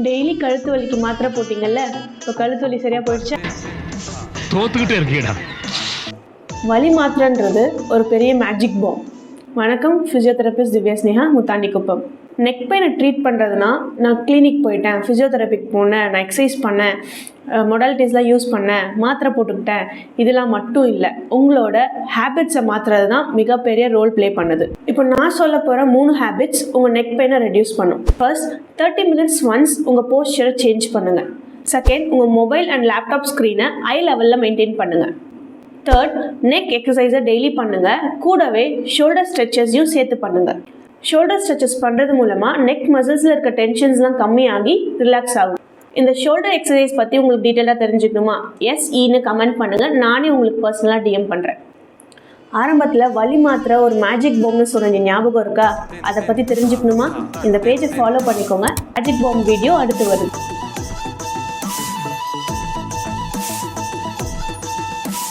Daily கழுத்து வலிக்கு மாத்திரை போட்டிங்கல்ல, இப்போ கழுத்து வலி சரியா போயிடுச்சா? தோத்துக்கிட்டே இருக்கீடா. வலி மாத்திரைன்றது ஒரு பெரிய மேஜிக் பாம். வணக்கம், ஃபிசியோதெரபிஸ்ட் திவ்யா ஸ்னேகா, முத்தாண்டிக்குப்பம். நெக் பெயினை ட்ரீட் பண்ணுறதுனா, நான் கிளினிக் போயிட்டேன், ஃபிசியோதெரபிக்கு போனேன், நான் எக்ஸசைஸ் பண்ணேன், மொடாலிட்டிஸ்லாம் யூஸ் பண்ணேன், மாத்திரை போட்டுக்கிட்டேன், இதெல்லாம் மட்டும் இல்லை. உங்களோட ஹேபிட்ஸை மாற்றுறது தான் மிகப்பெரிய ரோல் ப்ளே பண்ணுது. இப்போ நான் சொல்ல போகிற 3 ஹேபிட்ஸ் உங்கள் நெக் பெயினை ரெடியூஸ் பண்ணும். ஃபர்ஸ்ட், 30 minutes ஒன்ஸ் உங்கள் போஸ்டரை சேஞ்ச் பண்ணுங்கள். செகண்ட், உங்கள் மொபைல் அண்ட் லேப்டாப் ஸ்க்ரீனை ஐ லெவலில் மெயின்டைன் பண்ணுங்கள். தேர்ட், நெக் எக்ஸசைஸை டெய்லி பண்ணுங்கள். கூடவே ஷோல்டர் ஸ்ட்ரெச்சஸையும் சேர்த்து பண்ணுங்கள். ஷோல்டர் ஸ்ட்ரெச்சஸ் பண்ணுறது மூலமாக நெக் மசில்ஸில் இருக்க டென்ஷன்ஸ்லாம் கம்மியாகி ரிலாக்ஸ் ஆகும். இந்த ஷோல்டர் எக்ஸசைஸ் பற்றி உங்களுக்கு டீட்டெயிலாக தெரிஞ்சுக்கணுமா? எஸ்இன்னு கமெண்ட் பண்ணுங்கள், நானே உங்களுக்கு பர்சனலாக டிஎம் பண்ணுறேன். ஆரம்பத்தில் வலி மாத்திரை ஒரு மேஜிக் பாம்னு சொன்ன ஞாபகம் இருக்கா? அதை பற்றி தெரிஞ்சுக்கணுமா? இந்த பேஜை ஃபாலோ பண்ணிக்கோங்க. மேஜிக் பாம் வீடியோ அடுத்து வருது.